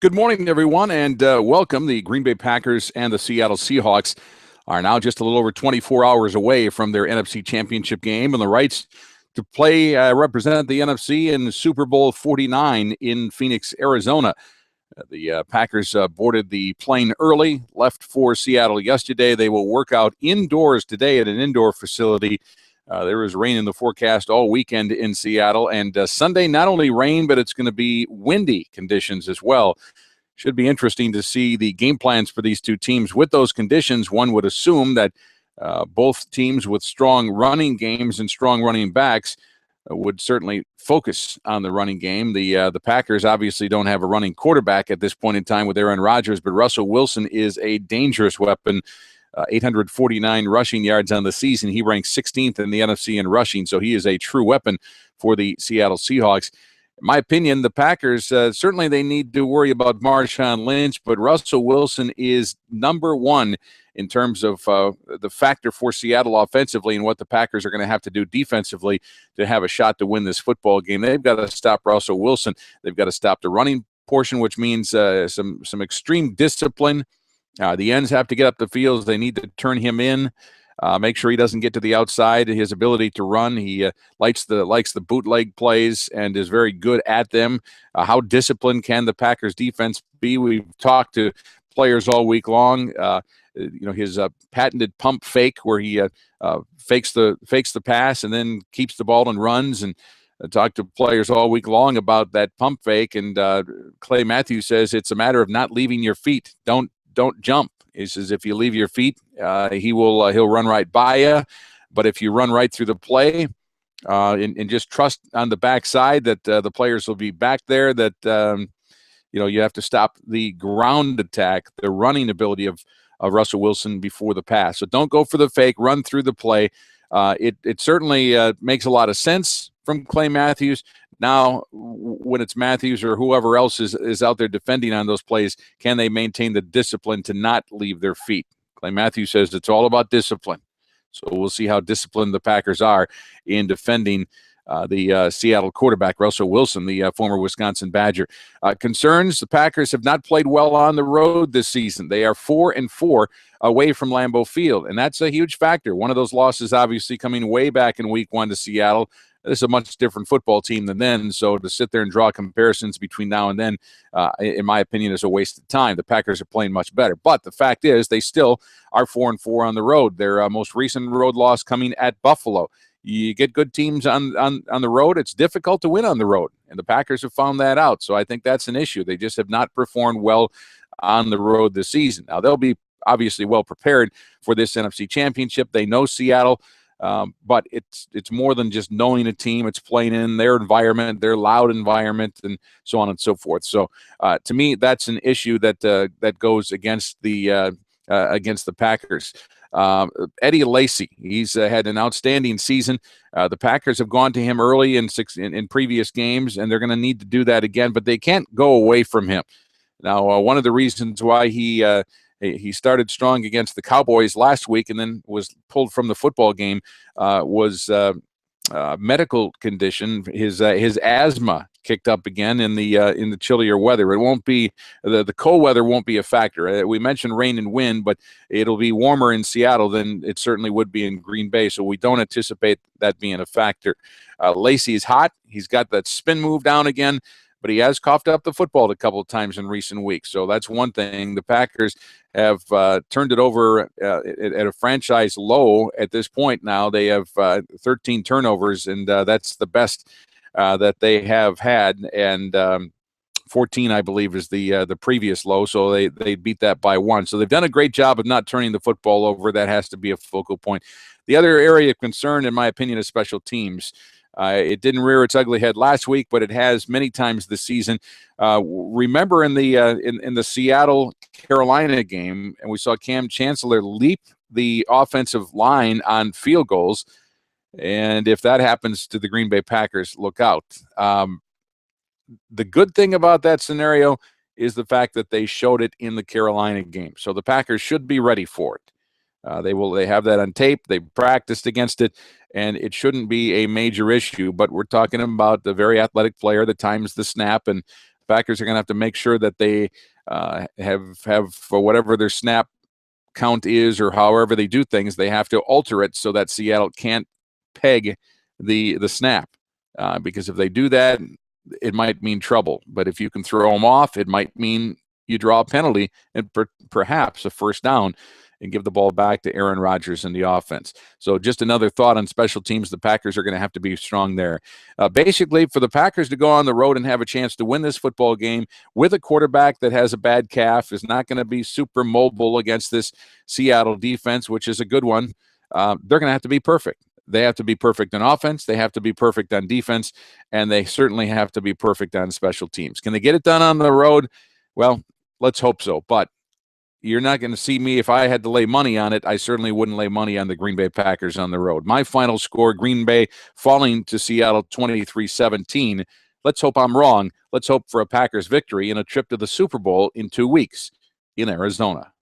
Good morning, everyone, and welcome. The Green Bay Packers and the Seattle Seahawks are now just a little over 24 hours away from their NFC Championship game and the rights to play represent the NFC in Super Bowl 49 in Phoenix, Arizona. The Packers boarded the plane early, left for Seattle yesterday. They will work out indoors today at an indoor facility. There is rain in the forecast all weekend in Seattle, and Sunday, not only rain, but it's going to be windy conditions as well. Should be interesting to see the game plans for these two teams with those conditions. One would assume that both teams with strong running games and strong running backs would certainly focus on the running game. The Packers obviously don't have a running quarterback at this point in time with Aaron Rodgers, but Russell Wilson is a dangerous weapon. 849 rushing yards on the season. He ranks 16th in the NFC in rushing, so he is a true weapon for the Seattle Seahawks. In my opinion, the Packers, certainly they need to worry about Marshawn Lynch, but Russell Wilson is number one in terms of the factor for Seattle offensively and what the Packers are going to have to do defensively to have a shot to win this football game. They've got to stop Russell Wilson. They've got to stop the running portion, which means some extreme discipline. The ends have to get up the field. They need to turn him in, make sure he doesn't get to the outside. His ability to run, he likes the bootleg plays and is very good at them. How disciplined can the Packers defense be? We've talked to players all week long. His patented pump fake, where he fakes the pass and then keeps the ball and runs. And talked to players all week long about that pump fake. And Clay Matthews says it's a matter of not leaving your feet. Don't jump. He says if you leave your feet, he'll run right by you. But if you run right through the play and just trust on the backside that the players will be back there, that you have to stop the ground attack, the running ability of Russell Wilson before the pass. So don't go for the fake. Run through the play. It certainly makes a lot of sense from Clay Matthews. Now, when it's Matthews or whoever else is out there defending on those plays, can they maintain the discipline to not leave their feet? Clay Matthews says it's all about discipline. So we'll see how disciplined the Packers are in defending the Seattle quarterback, Russell Wilson, the former Wisconsin Badger. Concerns, the Packers have not played well on the road this season. They are 4-4 away from Lambeau Field, and that's a huge factor. One of those losses obviously coming way back in week one to Seattle. This is a much different football team than then, so to sit there and draw comparisons between now and then, in my opinion, is a waste of time. The Packers are playing much better, but the fact is they still are 4-4 on the road. Their most recent road loss coming at Buffalo. You get good teams on the road, it's difficult to win on the road, and the Packers have found that out, so I think that's an issue. They just have not performed well on the road this season. Now, they'll be obviously well prepared for this NFC Championship. They know Seattle. But it's more than just knowing a team. It's playing in their environment, their loud environment, and so on and so forth. So to me, that's an issue that goes against the Packers. Eddie Lacy, he's had an outstanding season. The Packers have gone to him early in previous games, and they're going to need to do that again. But they can't go away from him. Now, one of the reasons why he started strong against the Cowboys last week and then was pulled from the football game was medical condition. His asthma kicked up again in the chillier weather. It won't be the cold weather won't be a factor. We mentioned rain and wind, but it'll be warmer in Seattle than it certainly would be in Green Bay. So we don't anticipate that being a factor. Lacy is hot. He's got that spin move down again, but he has coughed up the football a couple of times in recent weeks. So that's one thing. The Packers have turned it over at a franchise low at this point now. They have 13 turnovers, and that's the best that they have had. And 14, I believe, is the previous low. So they beat that by one. So they've done a great job of not turning the football over. That has to be a focal point. The other area of concern, in my opinion, is special teams. It didn't rear its ugly head last week, but it has many times this season. Remember in the Seattle-Carolina game, and we saw Cam Chancellor leap the offensive line on field goals, and if that happens to the Green Bay Packers, look out. The good thing about that scenario is the fact that they showed it in the Carolina game, so the Packers should be ready for it. They have that on tape. They practiced against it, and it shouldn't be a major issue. But we're talking about the very athletic player that times the snap, and Packers are going to have to make sure that they have whatever their snap count is, or however they do things, they have to alter it so that Seattle can't peg the snap. Because if they do that, it might mean trouble. But if you can throw them off, it might mean you draw a penalty and perhaps a first down and give the ball back to Aaron Rodgers in the offense. So just another thought on special teams. The Packers are going to have to be strong there. Basically, for the Packers to go on the road and have a chance to win this football game with a quarterback that has a bad calf, is not going to be super mobile against this Seattle defense, which is a good one. They're going to have to be perfect. They have to be perfect on offense. They have to be perfect on defense. And they certainly have to be perfect on special teams. Can they get it done on the road? Well, let's hope so. But you're not going to see me. If I had to lay money on it, I certainly wouldn't lay money on the Green Bay Packers on the road. My final score, Green Bay falling to Seattle 23-17. Let's hope I'm wrong. Let's hope for a Packers victory and a trip to the Super Bowl in 2 weeks in Arizona.